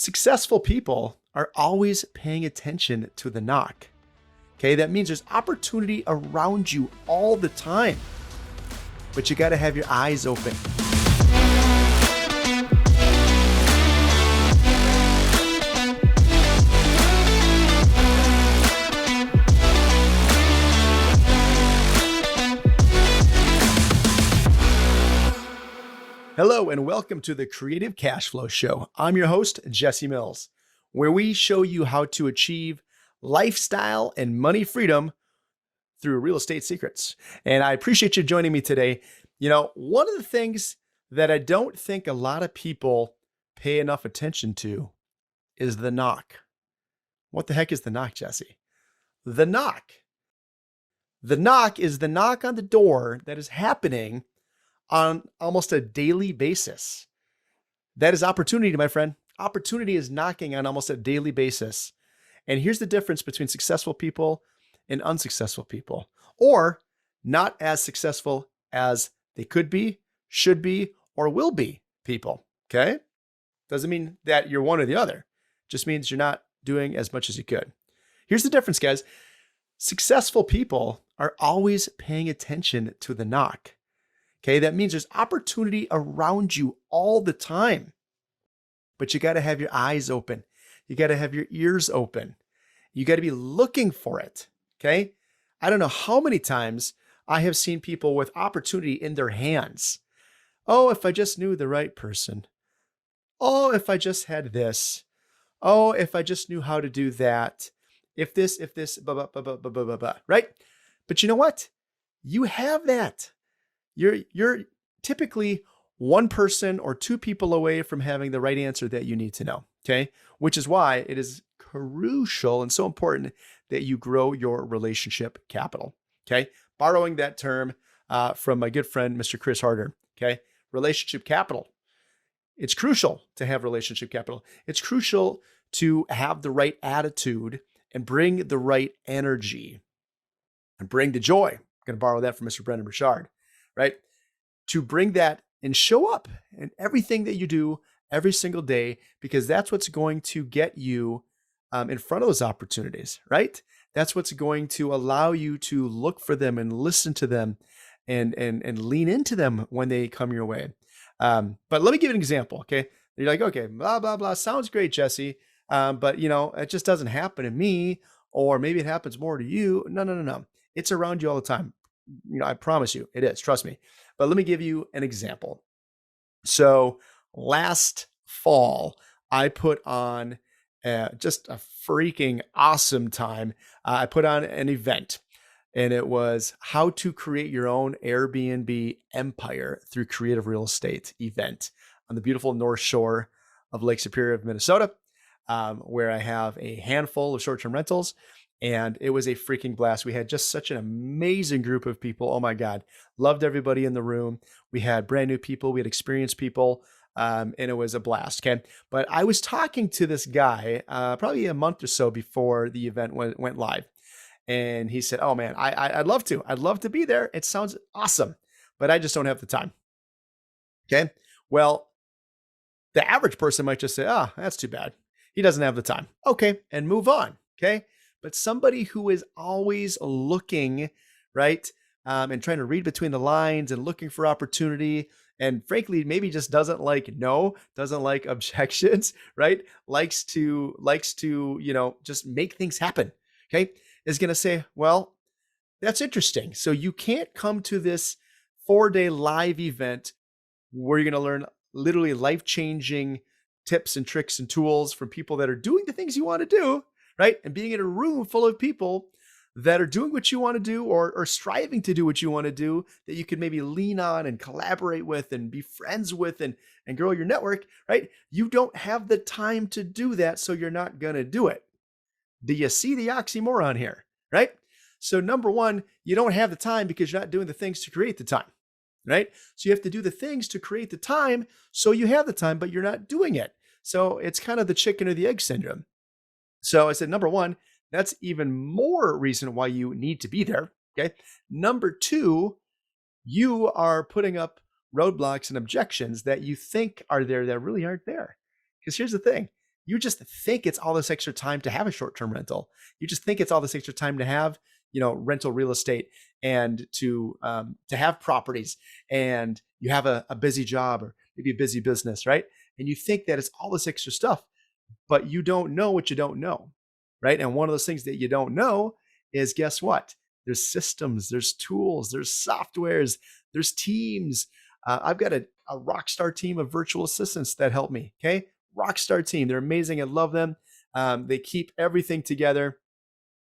Successful people are always paying attention to the knock. Okay, that means there's opportunity around you all the time, but you got to have your eyes open. Hello and welcome to the Creative Cash Flow Show. I'm your host, Jesse Mills, where we show you how to achieve lifestyle and money freedom through real estate secrets. And I appreciate you joining me today. You know, one of the things that I don't think a lot of people pay enough attention to is the knock. What the heck is the knock, Jesse? The knock. The knock is the knock on the door that is happening on almost a daily basis. That is opportunity, my friend. Opportunity is knocking on almost a daily basis. And here's the difference between successful people and unsuccessful people, or not as successful as they could be, should be, or will be people. Okay? Doesn't mean that you're one or the other. Just means you're not doing as much as you could. Here's the difference, guys. Successful people are always paying attention to the knock. Okay, that means there's opportunity around you all the time, but you got to have your eyes open. You got to have your ears open. You got to be looking for it. Okay, I don't know how many times I have seen people with opportunity in their hands. Oh, if I just knew the right person. Oh, if I just had this. Oh, if I just knew how to do that. If this, blah, blah, blah, blah, blah, blah, blah, right? But you know what? You have that. You're typically one person or two people away from having the right answer that you need to know, okay? Which is why it is crucial and so important that you grow your relationship capital, okay? Borrowing that term from my good friend, Mr. Chris Harder, okay? Relationship capital. It's crucial to have relationship capital. It's crucial to have the right attitude and bring the right energy and bring the joy. I'm going to borrow that from Mr. Brendan Burchard. Right? To bring that and show up in everything that you do every single day, because that's what's going to get you in front of those opportunities, right? That's what's going to allow you to look for them and listen to them and lean into them when they come your way. But let me give you an example, okay? You're like, okay, blah, blah, blah. Sounds great, Jesse. But, you know, it just doesn't happen to me, or maybe it happens more to you. No. It's around you all the time. You know, I promise you it is, trust me. But let me give you an example. So last fall, I put on just a freaking awesome time. I put on an event, and it was how to create your own Airbnb empire through creative real estate event on the beautiful North Shore of Lake Superior of Minnesota, where I have a handful of short-term rentals. And it was a freaking blast. We had just such an amazing group of people. Oh my God. Loved everybody in the room. We had brand new people. We had experienced people. And it was a blast. Okay. But I was talking to this guy probably a month or so before the event went live. And he said, oh man, I'd love to. I'd love to be there. It sounds awesome, but I just don't have the time. Okay. Well, the average person might just say, oh, that's too bad. He doesn't have the time. Okay. And move on. Okay. But somebody who is always looking, right, and trying to read between the lines and looking for opportunity, and frankly, maybe just doesn't like no, doesn't like objections, right? Likes to, you know, just make things happen, okay? Is going to say, well, that's interesting. So you can't come to this 4-day live event where you're going to learn literally life-changing tips and tricks and tools from people that are doing the things you want to do, right? And being in a room full of people that are doing what you want to do, or striving to do what you want to do, that you could maybe lean on and collaborate with and be friends with and grow your network, right? You don't have the time to do that, so you're not going to do it. Do you see the oxymoron here, right? So number one, you don't have the time because you're not doing the things to create the time, right? So you have to do the things to create the time so you have the time, but you're not doing it. So it's kind of the chicken or the egg syndrome. So I said, number one, that's even more reason why you need to be there. Okay. Number two, you are putting up roadblocks and objections that you think are there that really aren't there. Because here's the thing, you just think it's all this extra time to have a short-term rental. You just think it's all this extra time to have, rental real estate and to have properties, and you have a busy job or maybe a busy business, right? And you think that it's all this extra stuff, but you don't know what you don't know, right? And one of those things that you don't know is, guess what? There's systems, there's tools, there's softwares, there's teams. I've got a rock star team of virtual assistants that help me. Okay, rock star team. They're amazing. I love them. They keep everything together,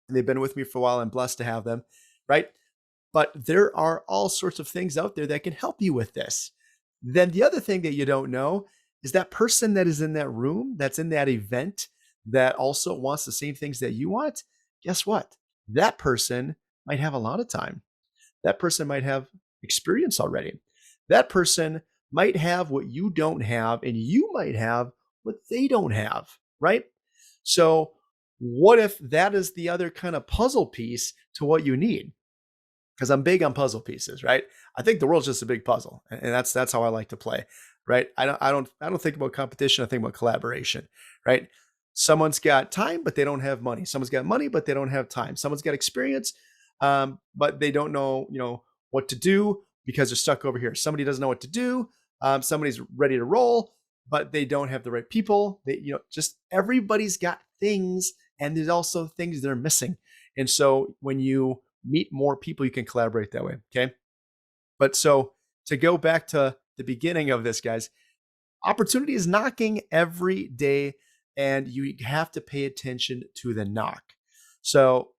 and they've been with me for a while. I'm blessed to have them, right? But there are all sorts of things out there that can help you with this. Then the other thing that you don't know is that person that is in that room, that's in that event, that also wants the same things that you want. Guess what? That person might have a lot of time. That person might have experience already. That person might have what you don't have, and you might have what they don't have, right? So, what if that is the other kind of puzzle piece to what you need? Because I'm big on puzzle pieces, right? I think the world's just a big puzzle, and that's how I like to play, right? I don't think about competition. I think about collaboration, right? Someone's got time, but they don't have money. Someone's got money, but they don't have time. Someone's got experience, but they don't know, what to do because they're stuck over here. Somebody doesn't know what to do. Somebody's ready to roll, but they don't have the right people. They, just everybody's got things, and there's also things they're missing. And so when you meet more people, you can collaborate that way. Okay. But so to go back to the beginning of this, guys, opportunity is knocking every day, and you have to pay attention to the knock. So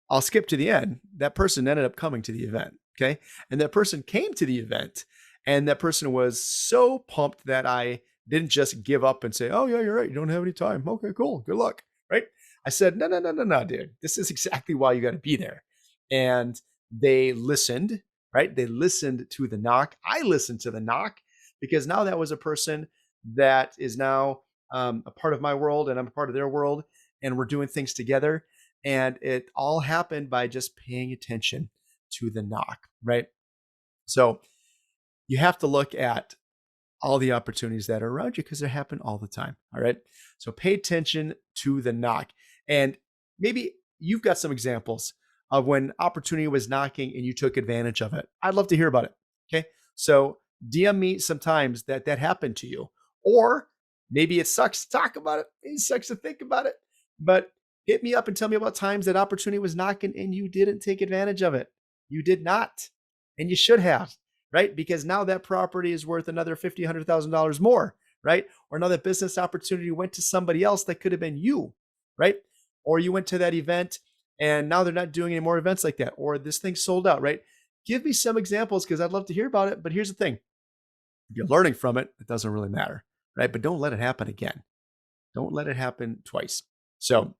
I'll skip to the end. That person ended up coming to the event. Okay. And that person came to the event, and that person was so pumped that I didn't just give up and say, "Oh, yeah, you're right. You don't have any time. Okay, cool. Good luck." Right. I said, "No, no, no, no, no, dude. This is exactly why you got to be there." And they listened, right? They listened to the knock. I listened to the knock because now that was a person that is now a part of my world, and I'm a part of their world, and we're doing things together. And it all happened by just paying attention to the knock, right? So you have to look at all the opportunities that are around you because they happen all the time. All right. So pay attention to the knock. And maybe you've got some examples of when opportunity was knocking and you took advantage of it. I'd love to hear about it. Okay. So DM me sometimes that happened to you, or maybe it sucks to talk about it. It sucks to think about it, but hit me up and tell me about times that opportunity was knocking and you didn't take advantage of it. You did not, and you should have, right? Because now that property is worth another $50,000, $100,000 more, right? Or now that business opportunity went to somebody else that could have been you, right? Or you went to that event and now they're not doing any more events like that, or this thing sold out, right? Give me some examples because I'd love to hear about it. But here's the thing: if you're learning from it, it doesn't really matter, right? But don't let it happen again. Don't let it happen twice. So,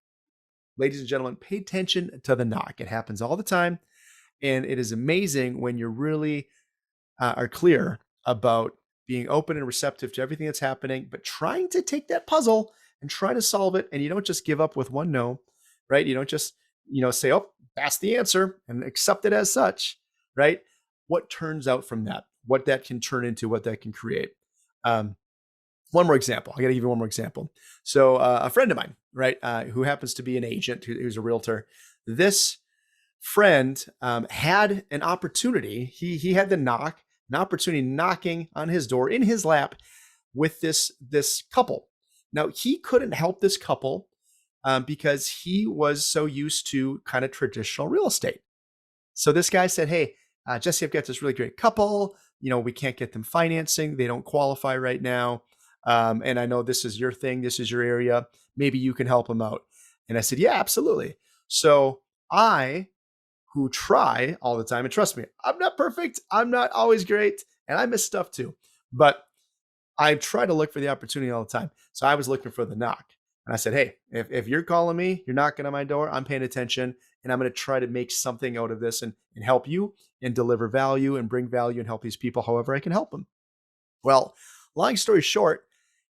ladies and gentlemen, pay attention to the knock. It happens all the time. And it is amazing when you're really are clear about being open and receptive to everything that's happening, but trying to take that puzzle and try to solve it. And you don't just give up with one no, right? You don't just, say, "Oh, that's the answer," and accept it as such, right? What turns out from that, what that can turn into, what that can create. One more example. I got to give you one more example. So a friend of mine, right, who happens to be an agent, who's a realtor, this friend had an opportunity. He had an opportunity knocking on his door in his lap with this couple. Now he couldn't help this couple because he was so used to kind of traditional real estate. So this guy said, "Hey, Jesse, I've got this really great couple. We can't get them financing. They don't qualify right now. And I know this is your thing. This is your area. Maybe you can help them out." And I said, "Yeah, absolutely." So who try all the time, and trust me, I'm not perfect. I'm not always great, and I miss stuff too. But I try to look for the opportunity all the time. So I was looking for the knock. And I said, "Hey, if you're calling me, you're knocking on my door, I'm paying attention, and I'm going to try to make something out of this and help you and deliver value and bring value and help these people however I can help them." Well, long story short,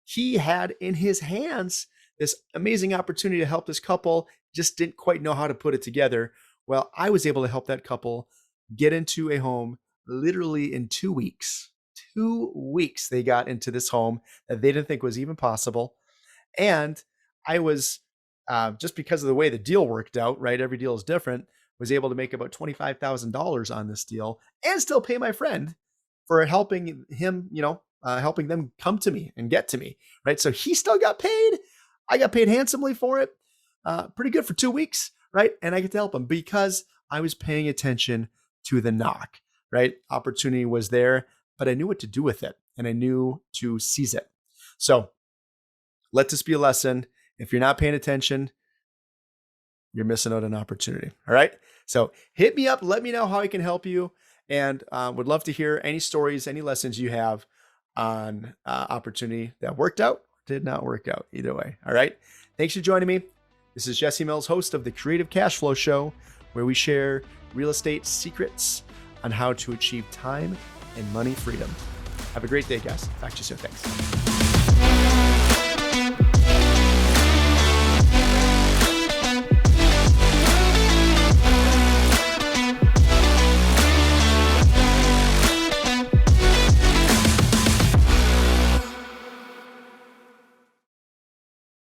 he had in his hands this amazing opportunity to help this couple, just didn't quite know how to put it together. Well, I was able to help that couple get into a home literally in 2 weeks. 2 weeks they got into this home that they didn't think was even possible. And I was, just because of the way the deal worked out, right? Every deal is different, was able to make about $25,000 on this deal and still pay my friend for helping him, helping them come to me and get to me, right? So he still got paid. I got paid handsomely for it. Pretty good for 2 weeks, right? And I get to help him because I was paying attention to the knock, right? Opportunity was there, but I knew what to do with it and I knew to seize it. So let this be a lesson. If you're not paying attention, you're missing out on an opportunity. All right. So hit me up. Let me know how I can help you. And would love to hear any stories, any lessons you have on opportunity that worked out, did not work out, either way. All right. Thanks for joining me. This is Jesse Mills, host of the Creative Cash Flow Show, where we share real estate secrets on how to achieve time and money freedom. Have a great day, guys. Talk to you soon. Thanks.